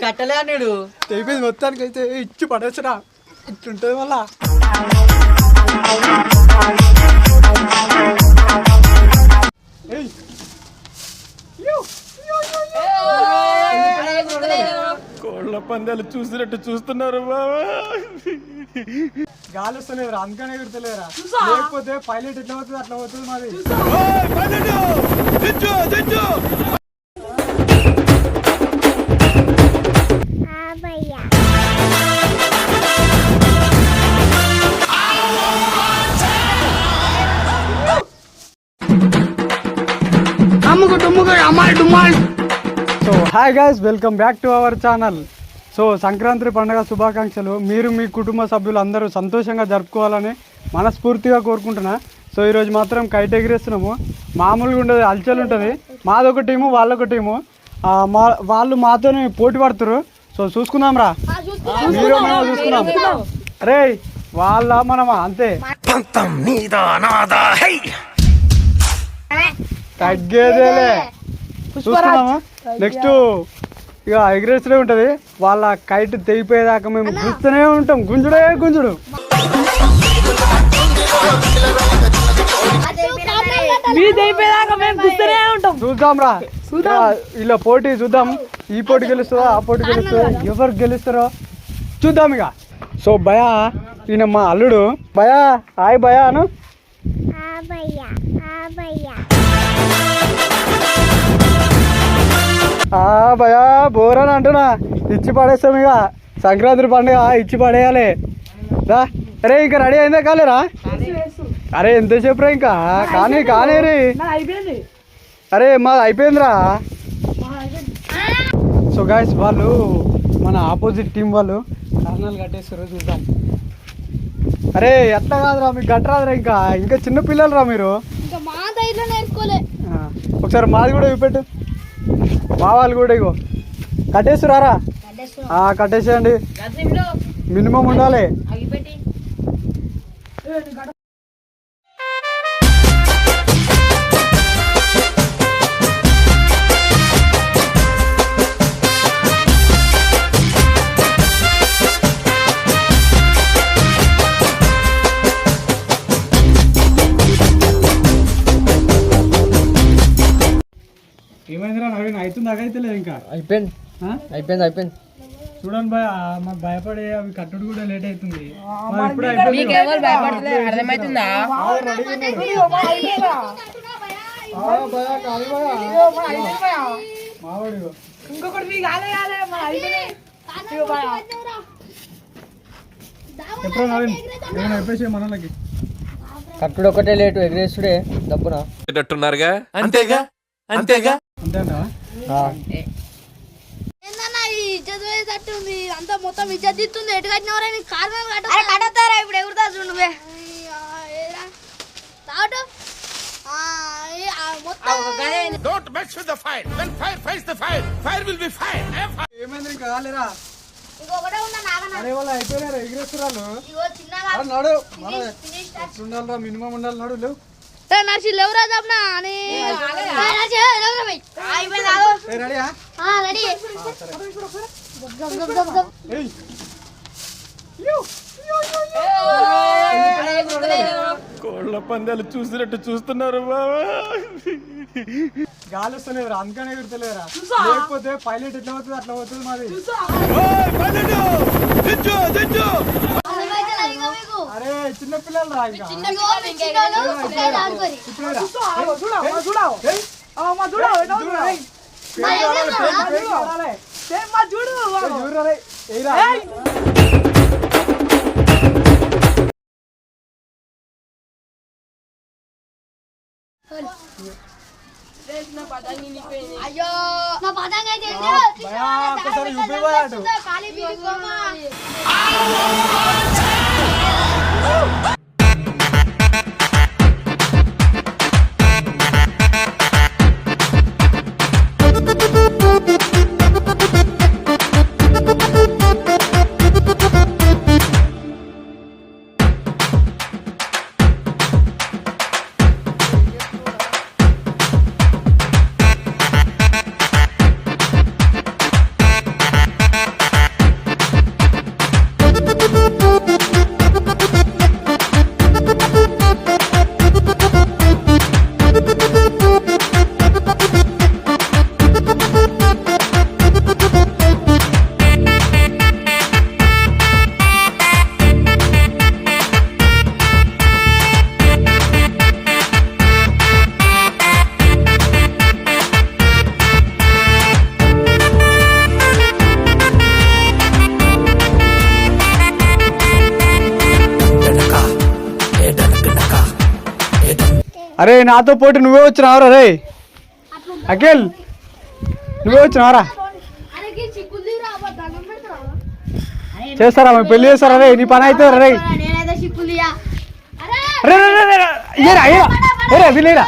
కట్టలే అన్నాడు. అయిపోయింది మొత్తానికి అయితే ఇచ్చి పడేసరా ఇట్లుంటది మళ్ళా. కోళ్ళ పందాలు చూసినట్టు చూస్తున్నారు బాబా. గాలి వస్తలేదురా, అందుకనే ఎగురుతలేరా. లేకపోతే పైలట్ ఎట్లా పోతుంది అట్లా పోతుంది మాది. So hi guys, welcome back to our channel. So Sankranti పండుగ శుభాకాంక్షలు. మీరు మీ కుటుంబ సభ్యులు అందరూ సంతోషంగా జరుపుకోవాలని మనస్ఫూర్తిగా కోరుకుంటున్నా. సో ఈరోజు మాత్రం కైట్ ఎగిరేస్తున్నాము. మామూలుగా ఉండదు, అల్చల్ ఉంటుంది. మాదొక టీము, వాళ్ళొక టీము. వాళ్ళు మాతోనే పోటీ పడుతురు. సో చూసుకుందాం రా, మీరు మేము చూసుకుందాం. అరే వాళ్ళ మనమా అంతే తగ్గేదేలే. చూసుకున్నాము. నెక్స్ట్ ఇక ఎగిరేస్తూనే ఉంటుంది. వాళ్ళ కైట్ తెగిపోయేదాకా మేము గుస్తూనే ఉంటాం. గుంజుడే గుంజుడు. చూద్దాం రా, ఇలా పోటీ చూద్దాం. ఈ పోటీ గెలుస్తుందా, ఆ పోటీ గెలుస్తుందా, ఎవరు గెలుస్తారో చూద్దాం ఇక. సో భయా, ఈయన మా అల్లుడు. భయా హాయ్ భయా అను. భయా బోర్ అని అంటున్నా. ఇచ్చి పడేస్తాం ఇక. సంక్రాంతి పండుగ ఇచ్చి పడేయాలి రా. అరే ఇంకా రెడీ అయిందా కాలేరా? అరే ఎంతసేపు రా ఇంకా? కానీ కానీ రే. అరే మాది అయిపోయిందిరా. సో గాయస్, వాళ్ళు మన ఆపోజిట్ టీం వాళ్ళు కారణాలు కట్టేస్తారు, చూద్దాం. అరే ఎట్లా కాదురా, మీకు కట్టరాదురా. ఇంకా ఇంకా చిన్న పిల్లలు రా మీరు. ఒకసారి మాది కూడా చూపెట్టు. మా వాళ్ళు కూడా ఇగో కట్టేస్తురారా. కట్టేసేయండి, మినిమం ఉండాలి. ఏమైందిరా నవీన్? అవుతుంది అగైతలేదు ఇంకా? అయిపోయింది అయిపోయింది. చూడండి భయ, మాకు భయపడే అవి కట్టుడు కూడా లేట్ అవుతుంది. ఎప్పుడో నవీన్ ఏమైనా అయిపోయి మనలకి కట్టుడు ఒకటే లేటు, ఎగిరేస్తుడే దప్పునా. అంతేగా అంతేగా అంతేనా? అంతా మొత్తం ఇజ్జత్ ఇస్తుంది. ఎటు కట్టినవరా? కడతారా ఇప్పుడు? ఎగురుతా చూడు నువ్వే. ఏమైంది ఇంకా కాలేరా? ఇంకొకటే ఉన్నా. అయిపోయినారా ఎగిరేస్తురాలు? ఉండాలిరా, మినిమం ఉండాలి. నడు లేవు ఎవరా చెప్పనా అని కోళ్ళ పందాలు చూసినట్టు చూస్తున్నారు బాబా. గాలి వస్తలేదురా, అందుకనే ఎగురుతలేరా. లేకపోతే పైలట్ ఎట్లా పోతుంది అట్లా పోతుంది మాది. అరే చిన్న పిల్లలు రా. అయ్యో నా పతంగ అయితే అరే నాతో పోటీ నువ్వే వచ్చినావరా రే అఖిల్, నువ్వే వచ్చినావరా? చేస్తారా పెళ్లి చేస్తారా రే? నీ పని అయితే రే వీలేరా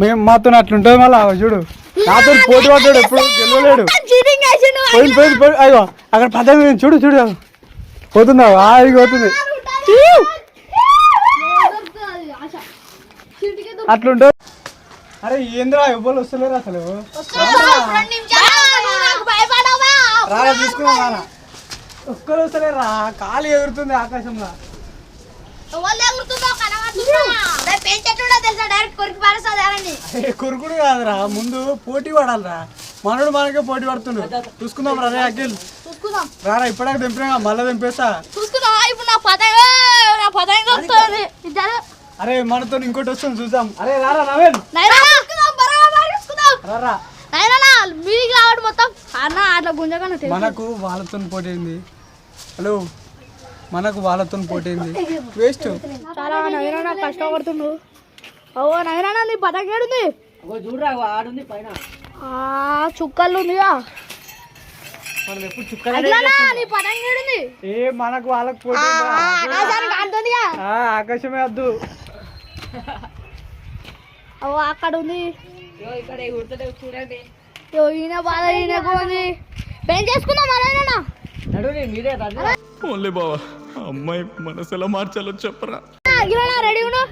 మేము మాతో అట్లుంటుంది మళ్ళా. చూడు నాతో పోటీ పడ్డాడు, ఎప్పుడు గెలవలేడు. పోయి అయ్యో అక్కడ పదవి చూడు చూడు పోతుందా ఆగి పోతుంది. అట్లుంటుంది. అరే ఏంద్రా ఎవ్వరు వస్తలేరు అసలు. రారా తీసుకున్నా రారా, ఒక్కరు వస్తలేరా. ఖాళీ ఎగురుతుంది ఆకాశంలో. కొరుకుడు కాదురా, ముందు పోటీ పడాలరా. మనోడు మనకే పోటీ పడుతుండు. చూసుకుందాం రా రే అఖిల్, రారా. ఇప్పటికే దింపినా మళ్ళీ దింపేస్తా. అరే మనతో ఇంకోటి వస్తుంది చూద్దాం. అరే రారా నవీన్, రారా. మనకు వాళ్ళతో పోటీ అయింది. హలో, మనకు వాళ్ళతో పోటీ అయింది. వేస్ట్. చాలా నవీనా కష్టపడుతుండు. ఓ నవీనా నీ పతంగి ఏడుంది? చూడరా ఆడుంది పైన, చుక్కలు ఉందిగా. మనం ఎప్పుడు నీ పతంగి ఏడుంది? ఏ మనకు వాళ్ళకు పోటీ ఆకాశమే వద్దు. ఓ అక్కడ ఉంది. చూడండి ఈయన బాధ ఈయనకు ఉంది. పెళ్లి చేసుకుందాం అలా మీరే. ఓన్లీ బావా, అమ్మాయి మనసు ఎలా మార్చాలో చెప్పరా. రెడీ ఉండు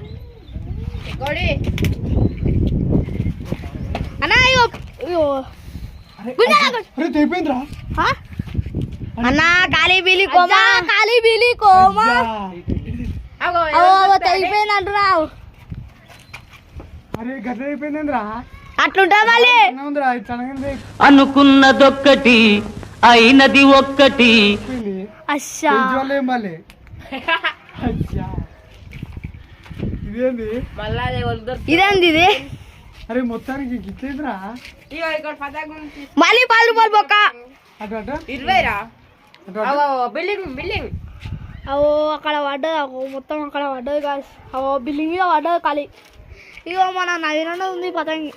అన్నా. ఖాళీ బిలి కోమా, ఖాళీ బిలి కోమా అయిపోయింది అంటున్నావు. అరే గట్ల అయిపోయిందిరా. అట్లుంటా మళ్ళీ అనుకున్నదొక్కటి అయినది ఒక్కటి. ఇదేంది ఇదేంది ఇది? అరే మొత్తానికి గిట్లేదురా. మళ్ళీ 10 రూపాయలు బొక్క. అవో అక్కడ పడ్డది, మొత్తం అక్కడ పడ్డది కాదు. అవో బిల్డింగ్ మీద పడ్డది ఖాళీ. ఇగో మన నవీన ఉంది పతంగి.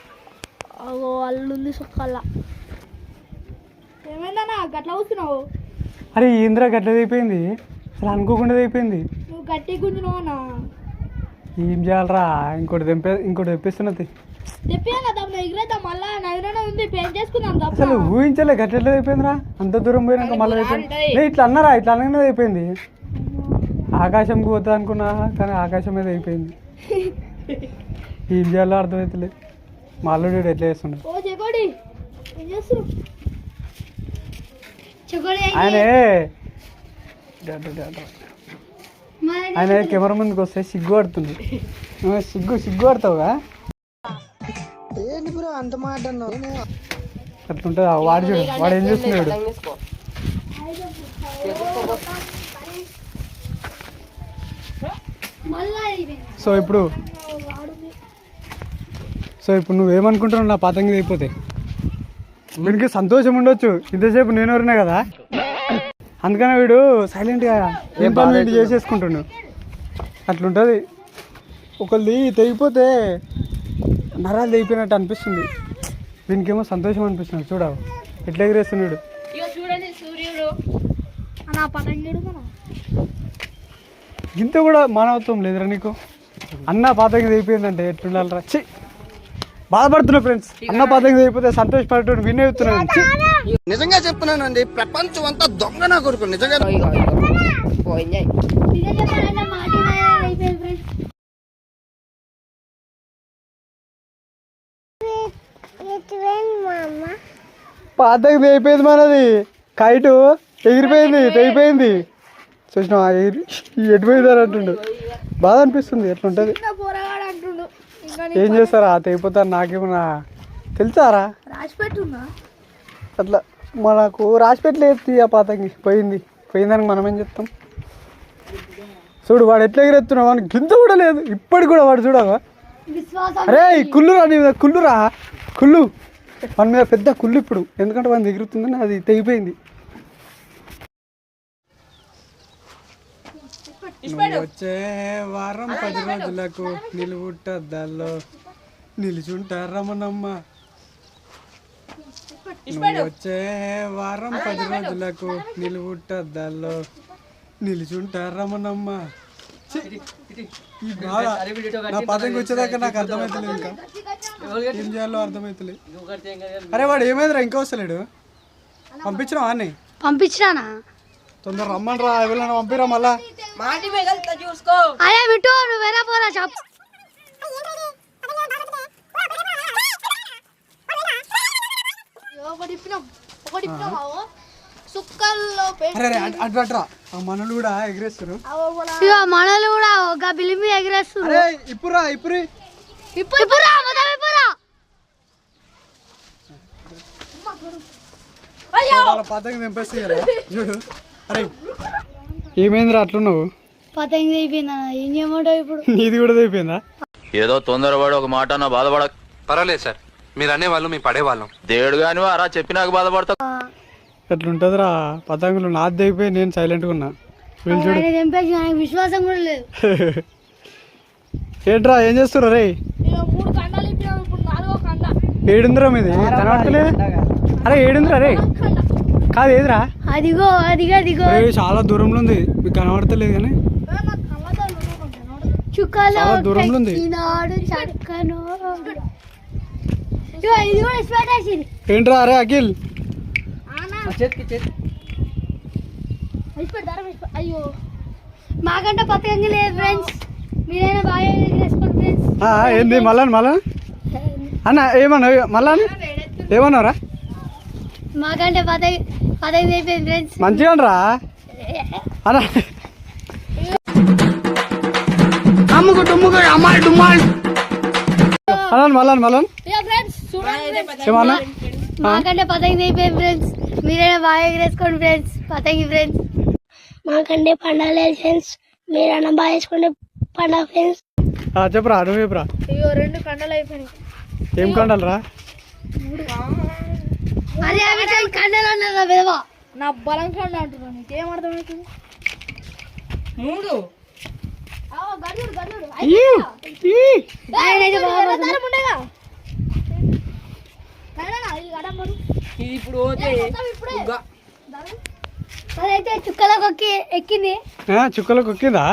అవో అల్లుంది సుక్కల్లా. ఏమైందన్నా గట్ల కూర్చున్నావు? అరే ఏంద్రా గట్లది అయిపోయింది, అసలు అనుకోకుండా అయిపోయింది. నువ్వు గట్టి గుంజున్నావు అన్నా. ఏం చేయాలరా, ఇంకోటి తెప్పిస్తున్నది. ఎగిరేద్దాం మళ్ళా. నవీన ఉంది పెళ్లి చేసుకుందాం. అసలు ఊహించలే గట్ల అయిపోయిందిరా. అంత దూరం పోయినాక మళ్ళీ అయిపోయింది. ఇట్లా అన్నారా, ఇట్లా అనగానే అయిపోయింది. ఆకాశంకి పోతా అనుకున్నా కానీ ఆకాశం మీద అయిపోయింది. ఏం చేయాలో అర్థమవుతలేదు. మా అల్లుడు ఎట్లా చేస్తున్నాడు. ఆయన కెమెరా ముందుకు వస్తే సిగ్గు పడుతుంది. సిగ్గు పడతావుగా. అంత మాట అట్లుంటుంది. వాడు చూడు, వాడు ఏం చేస్తున్నాడు. సో ఇప్పుడు నువ్వేమనుకుంటున్నావు నా పతంగి అయిపోతే? వీడికి సంతోషం ఉండొచ్చు, ఇంతసేపు నేను ఎవరినా కదా, అందుకనే వీడు సైలెంట్గా ఏం పని వీడు చేసేసుకుంటున్నాడు. అట్లుంటుంది. ఒకళ్ళది తెగిపోతే నరాలు తెగిపోయినట్టు అనిపిస్తుంది. వీనికేమో సంతోషం అనిపిస్తుంది. చూడవు ఎట్లా ఎగిరేస్తున్నాడు. ఇంత కూడా మానవత్వం లేదురా నీకు. అన్న పాతంగి తెగిపోయిందంటే ఎట్లుండాలరా. చి బాధపడుతున్నా ఫ్రెండ్స్. అన్న పాతంగి తెగిపోతే సంతోషపడేటోడు వినే చెప్తున్నాను. నిజంగా చెప్తున్నానండి, ప్రపంచం అంతా దొంగ నా కొడుకు. నిజంగా పాతంగి తెగిపోయింది మనది. కైటు ఎగిరిపోయింది, తెగిపోయింది. చూసినా ఎగిరి ఎటుపోయిందని అంటుండు. బాధ అనిపిస్తుంది. ఎట్లుంటది. ఏం చేస్తారా తెగిపోతారు నాకేమన్నా తెలుసారా రాసి పెట్టున్నా అట్లా మనకు రాసిపెట్టలేదు ఆ పతంగి పోయిందానికి మనం ఏం చెప్తాం. చూడు వాడు ఎట్లా ఎగిరెత్తున్నావు వానికి గింత కూడా లేదు ఇప్పటికి కూడా వాడు చూడవా. విశ్వాసం అరే కుళ్ళురా నీ మీద కుళ్ళురా కుళ్ళు మన మీద పెద్ద కుళ్ళు ఇప్పుడు ఎందుకంటే వాడిని ఎగురుతుందని అది తెగిపోయింది. వచ్చే వారం 10 రోజులకు నిలువుట్టద్దాల్లో నిలుచుంటారమ్మనమ్మ. వచ్చే వారం 10 రోజులకు నిలువుట్టద్దాల్లో నిలుచుంటారమ్మనమ్మ. ఈ బాధ నా పదంకి వచ్చేదాకా నాకు అర్థమవుతలేదు. ఇంకా ఏం చేయాలో అర్థమవుతలేదు. అరే వాడు ఏమైందిరా ఇంకా వస్తలేడు. పంపించినా అన్నీ పంపించినా తొందర రమ్మని రా ఎవరైనా పంపిరా మళ్ళా. చూసుకో అరే విట్టు నువ్వు వేరే పోరా షాప్ ఒకటి సుక్కల్లో అరే అట్రా ఆ మనలు కూడా ఎగిరేస్తారు. మనలు కూడా ఒక బిలిమి ఎగిరేస్తారు. అరే ఇప్పురా ఇప్పుడు వాళ్ళ పతంగి తెంపేస్తాయి కదా చూడు. అరే ఏమైందిరా అట్లున్నావు. పతంగి అయిపోయిందా ఏం చేయమంటావు ఇప్పుడు. నీది కూడా అయిపోయిందా. ఏదో తొందరపడి ఒక మాట నా బాధపడ. పర్వాలేదు సార్ మీరు అనేవాళ్ళు మేము పడేవాళ్ళం. దేవుడు గాని అరా చెప్పి నాకు బాధపడతా. ఎట్లుంటదిరా పతంగులు నాది అయిపోయి నేను సైలెంట్గా ఉన్నా. వీళ్ళు చూడు తెంపేసి నాకు విశ్వాసం కూడా లేదు. ఏంట్రా ఏం చేస్తుర్రా రే. 3 కండాలు ఇప్పినాం ఇప్పుడు 4వ కండ. ఏడుందిరా మీది కనబడతలేదు. అరే ఏడుందిరా రే కాదు ఏదిరా. అదిగో చాలా దూరంలో ఉంది మీకు కనబడతలేదు కానీ చుక్కలో చాలా దూరంలో ఉంది. చక్కను ఇది కూడా ఇష్టపడేసింది. ఏంట్రా అరే అఖిల్ అయ్యో మాకంటే పతంగి లేదు ఫ్రెండ్స్. మీరైనా బాగా చేసుకోండి ఫ్రెండ్స్. ఏంది మళ్ళా అన్న ఏమన్నా మళ్ళా ఏమన్నారా. మాకంటే పతంగి అయిపోయింది ఫ్రెండ్స్. మంచిగా రా అన్న మళ్ళా ఏమన్నా మాకంటే పతంగి అయిపోయింది ఫ్రెండ్స్. మీరైనా బాగా ఎగరేసుకోండి ఫ్రెండ్స్. పతంగి ఫ్రెండ్స్ మాకంటే పండగ లేదు ఫ్రెండ్స్. మీరైనా బాగా వేసుకోండి పండగ ఫ్రెండ్స్. చెప్పరా నువ్వు చెప్పురా. 2 కండలు అయిపోయినాయి. ఏం కండాలు రా. అదే అవి కండలు అన్నదా విధవా. నా బలం కండ అంటున్నాను నీకేం అర్థమవుతుంది. 3 ఇప్పుడు అదైతే చుక్కలకు ఎక్కింది. చుక్కలకు ఎక్కిందా.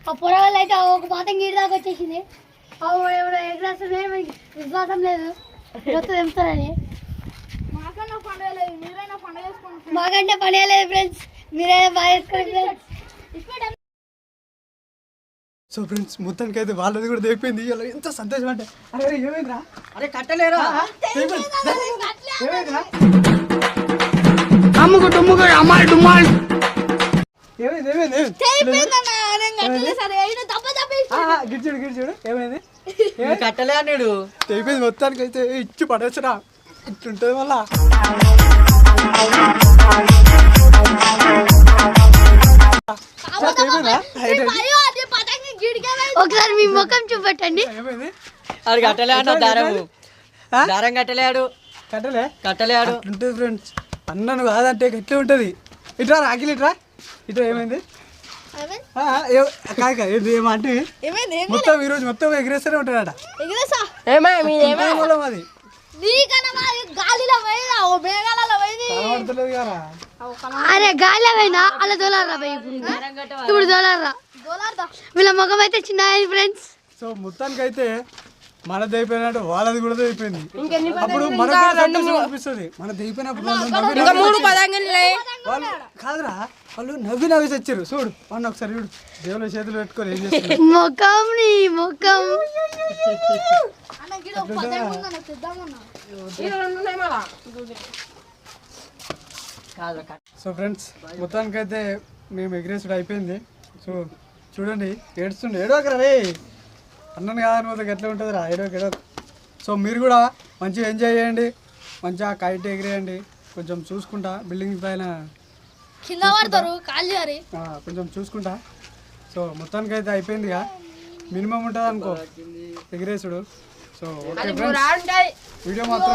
ఆ పొరగాళ్ళు అయితే ఒక పాతం గీడి దాకా వచ్చేసింది. ఎగ్రేస్తున్నాయి మనకి విశ్వాసం లేదు తెంపుతారని. మాకంటే పండుగ లేదు ఫ్రెండ్స్. మీరైనా బాగా చేసుకోండి ఫ్రెండ్స్. సో ఫ్రెండ్స్ మొత్తానికి అయితే వాళ్ళది కూడా తెగిపోయింది. ఇలా ఎంత సంతోషం అంటే అరే ఏమైందిరా. అరే కట్టలేరా గిడ్చుడు ఏమైంది. కట్టలే అన్నాడు తెగిపోయింది మొత్తానికి అయితే ఇచ్చి పడేసరా ఇట్లుంటది మళ్ళా. ఒకసారి మీ ముఖం చూపెట్టండి. అది కట్టలే అన్న దారం కట్టలేడు కట్టలేడు ఉంటుంది ఫ్రెండ్స్. అన్నను కాదంటే ఎట్లా ఉంటుంది. ఇట్రా రాకిల్ ఇట్రా ఇట్లా ఏమైంది ఏమంటే మొత్తం ఈరోజు మొత్తం ఎగిరేస్తూనే ఉంటాడట. అది అరే గాలి పోయినా అలా దోలారా ఇప్పుడు దోలారా. వీళ్ళ ముఖం అయితే చిన్న ఫ్రెండ్స్. సో మొత్తానికి అయితే మనది అయిపోయినట్టు వాళ్ళది కూడా అయిపోయింది. అప్పుడు మనకు అనిపిస్తుంది మన అయిపోయినప్పుడు వాళ్ళు కాదురా వాళ్ళు నవ్వి తెచ్చారు. చూడు వాడిని ఒకసారి చూడు దేవుళ్ళ చేతులు పెట్టుకొని ఏం చేస్తారు ముఖం నీ ముఖం. సో ఫ్రెండ్స్ మొత్తానికి అయితే మేము ఎగ్రేసుడు అయిపోయింది. సో చూడండి ఏడుస్తుండే ఏడవకరా రే అన్నను కాదని పోతే ఎట్లా ఉంటుంది రా ఏడో. సో మీరు కూడా మంచిగా ఎంజాయ్ చేయండి, మంచిగా కైట్ ఎగిరేయండి. కొంచెం చూసుకుంటా బిల్డింగ్ పైన కింద పడతారు కాలు జారి. కొంచెం చూసుకుంటా. సో మొత్తానికి అయితే అయిపోయిందిగా, మినిమం ఉంటుంది అనుకో ఎగిరేసుడు. సో ఓకే ఫ్రెండ్స్, వీడియో మాత్రం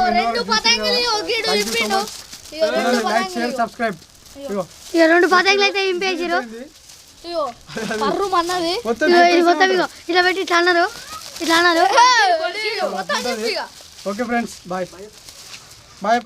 లైక్ షేర్ సబ్స్క్రైబ్. ఇగో 2 పతంగులు అయితే ఇంపేసారు. ఇగో పర్రు మన్నది మొత్తం మొత్తం ఇగో ఇలా పెట్టి ఇట్లా అన్నారు. Okay friends, bye bye.